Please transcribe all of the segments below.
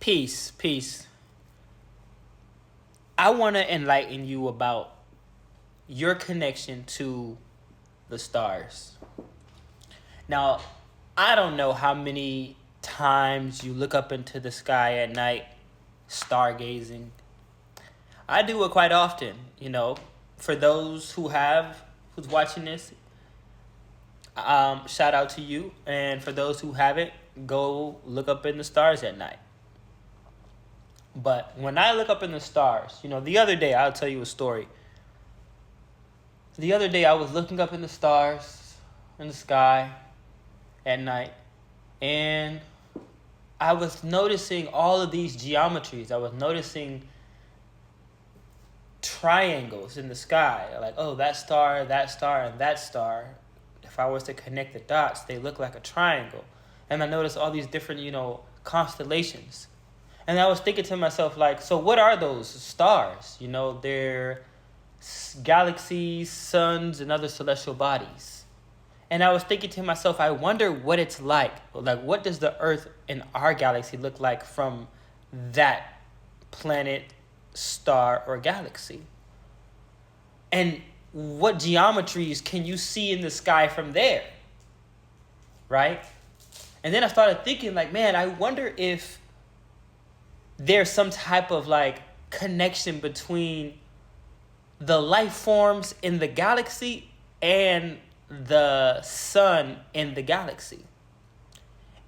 Peace, peace. I want to enlighten you about your connection to the stars. Now, I don't know how many times you look up into the sky at night, stargazing. I do it quite often, you know. For those who's watching this, shout out to you. And for those who haven't, go look up in the stars at night. But when I look up in the stars, the other day, I'll tell you a story. The other day, I was looking up in the stars, in the sky, at night, and I was noticing all of these geometries. I was noticing triangles in the sky. Like, oh, that star, and that star. If I was to connect the dots, they look like a triangle. And I noticed all these different, constellations. And I was thinking to myself, like, so what are those stars? They're galaxies, suns, and other celestial bodies. And I was thinking to myself, I wonder what it's like. Like, what does the Earth in our galaxy look like from that planet, star, or galaxy? And what geometries can you see in the sky from there? Right? And then I started thinking, like, man, I wonder if there's some type of like connection between the life forms in the galaxy and the sun in the galaxy.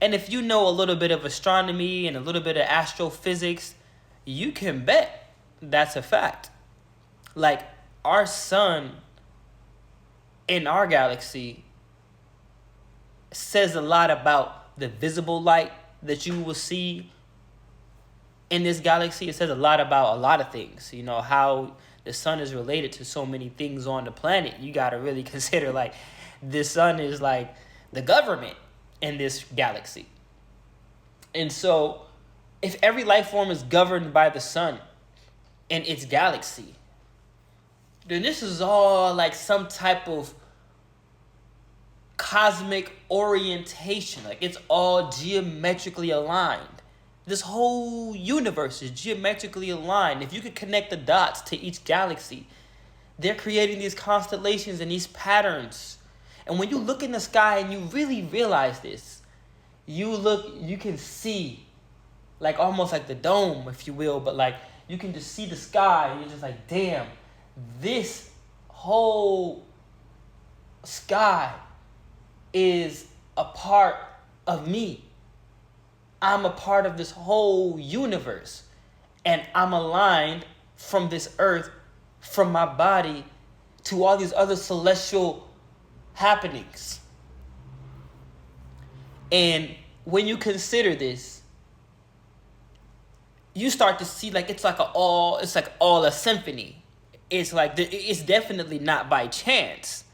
And if you know a little bit of astronomy and a little bit of astrophysics, you can bet that's a fact. Like, our sun in our galaxy says a lot about the visible light that you will see in this galaxy. It says a lot about a lot of things. How the sun is related to so many things on the planet. You got to really consider, like, the sun is like the government in this galaxy. And so if every life form is governed by the sun and its galaxy, then this is all like some type of cosmic orientation. Like, it's all geometrically aligned. This whole universe is geometrically aligned. If you could connect the dots to each galaxy, they're creating these constellations and these patterns. And when you look in the sky and you really realize this, you can see, like, almost like the dome, if you will, but like you can just see the sky and you're just like, damn, this whole sky is a part of me. I'm a part of this whole universe, and I'm aligned from this earth, from my body, to all these other celestial happenings. And when you consider this, you start to see, like, it's like all a symphony. It's like it's definitely not by chance.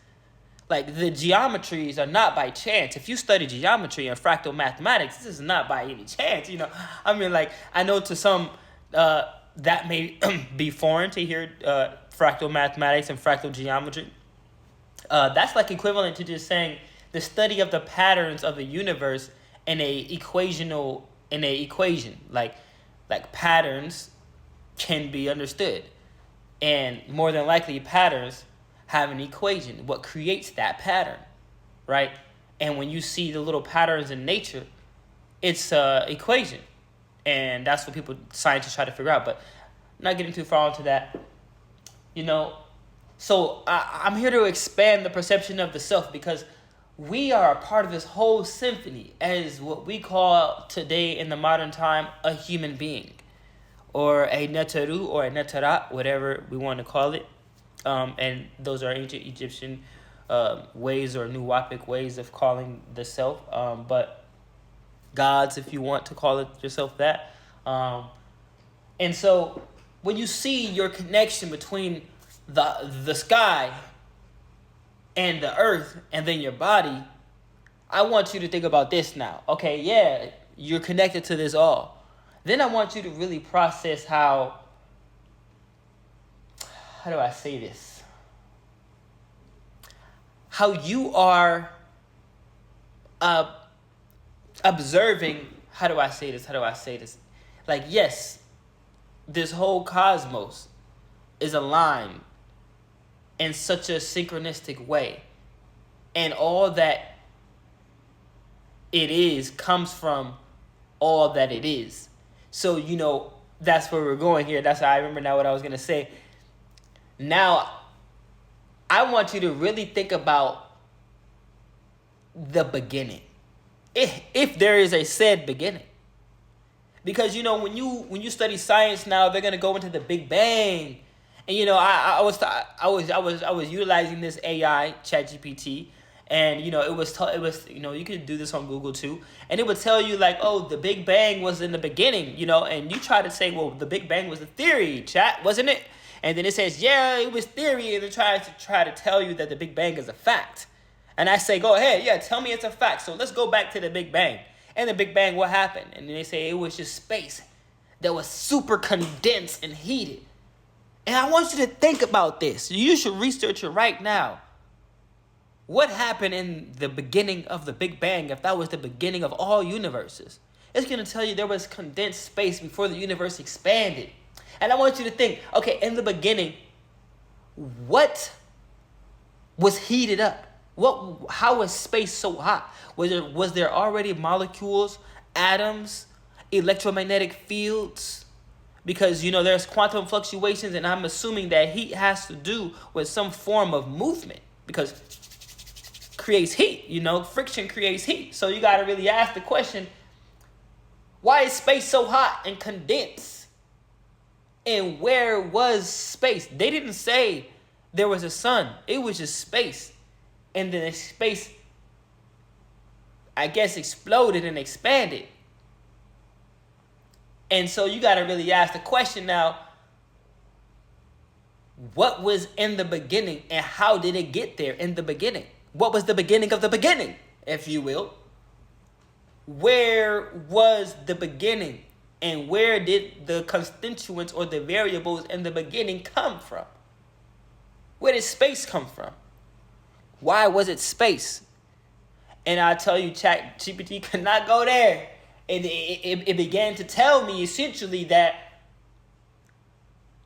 Like, the geometries are not by chance. If you study geometry and fractal mathematics, this is not by any chance. I mean, like, I know to some that may be foreign to hear fractal mathematics and fractal geometry. That's like equivalent to just saying the study of the patterns of the universe in a equation. Like patterns can be understood, and more than likely patterns have an equation, what creates that pattern, right? And when you see the little patterns in nature, it's an equation. And that's what scientists try to figure out. But I'm not getting too far into that. So I'm here to expand the perception of the self, because we are a part of this whole symphony as what we call today in the modern time a human being, or a netaru or a netarat, whatever we want to call it. And those are ancient Egyptian ways, or Nuwapic ways of calling the self. But gods, if you want to call it yourself that. And so when you see your connection between the sky and the earth and then your body, I want you to think about this now. Okay, yeah, you're connected to this all. Then I want you to really process how do I say this? How you are observing, how do I say this? Like, yes, this whole cosmos is aligned in such a synchronistic way. And all that it is comes from all that it is. So, that's where we're going here. That's how I remember now what I was going to say. Now, I want you to really think about the beginning. If there is a said beginning. Because, when you study science now, they're going to go into the Big Bang. And, I was utilizing this AI, ChatGPT. And, it was, you could do this on Google too. And it would tell you like, oh, the Big Bang was in the beginning, and you try to say, well, the Big Bang was a theory, chat, wasn't it? And then it says, yeah, it was theory. And it tries to try to tell you that the Big Bang is a fact. And I say, go ahead. Yeah, tell me it's a fact. So let's go back to the Big Bang. And the Big Bang, what happened? And they say it was just space that was super condensed and heated. And I want you to think about this. You should research it right now. What happened in the beginning of the Big Bang if that was the beginning of all universes? It's going to tell you there was condensed space before the universe expanded. And I want you to think, okay, in the beginning, what was heated up? How was space so hot? Was there already molecules, atoms, electromagnetic fields? Because, there's quantum fluctuations, and I'm assuming that heat has to do with some form of movement. Because creates heat, friction creates heat. So you got to really ask the question, why is space so hot and condensed? And where was space? They didn't say there was a sun. It was just space. And then the space, I guess, exploded and expanded. And so you got to really ask the question now, what was in the beginning and how did it get there in the beginning? What was the beginning of the beginning, if you will? Where was the beginning? And where did the constituents or the variables in the beginning come from? Where did space come from? Why was it space? And I tell you, ChatGPT could not go there. And it began to tell me essentially that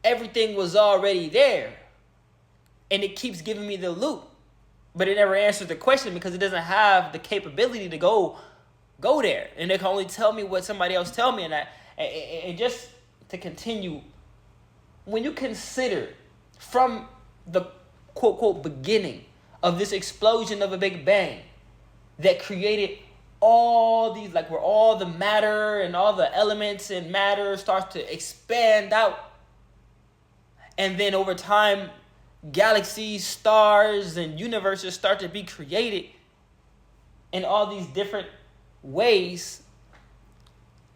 everything was already there. And it keeps giving me the loop. But it never answers the question because it doesn't have the capability to go there. And it can only tell me what somebody else tell me. And just to continue, when you consider from the quote, quote, beginning of this explosion of a Big Bang that created all these, like where all the matter and all the elements and matter starts to expand out. And then over time, galaxies, stars, and universes start to be created in all these different ways.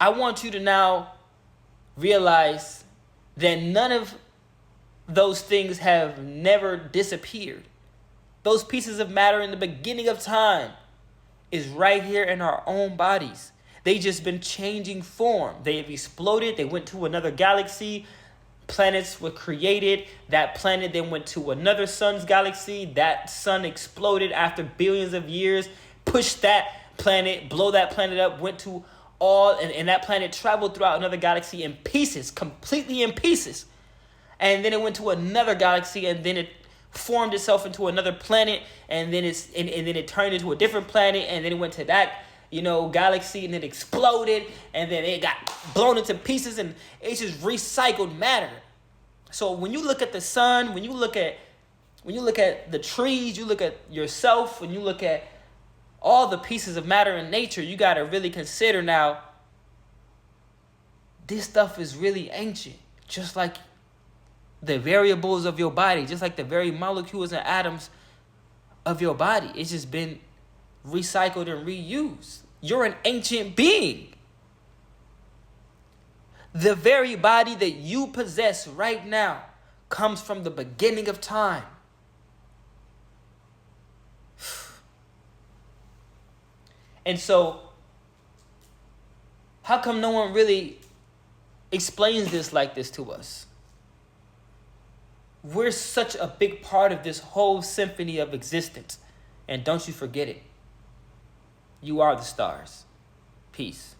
I want you to now realize that none of those things have never disappeared. Those pieces of matter in the beginning of time is right here in our own bodies. They just been changing form. They have exploded. They went to another galaxy. Planets were created. That planet then went to another sun's galaxy. That sun exploded after billions of years, pushed that planet, blow that planet up, went to and that planet traveled throughout another galaxy in pieces, completely in pieces. And then it went to another galaxy, and then it formed itself into another planet, and then then it turned into a different planet, and then it went to that galaxy, and it exploded, and then it got blown into pieces, and it's just recycled matter. So when you look at the sun, when you look at the trees, you look at yourself, when you look at all the pieces of matter in nature, you got to really consider now, this stuff is really ancient, just like the variables of your body, just like the very molecules and atoms of your body. It's just been recycled and reused. You're an ancient being. The very body that you possess right now comes from the beginning of time. And so, how come no one really explains this like this to us? We're such a big part of this whole symphony of existence. And don't you forget it. You are the stars. Peace.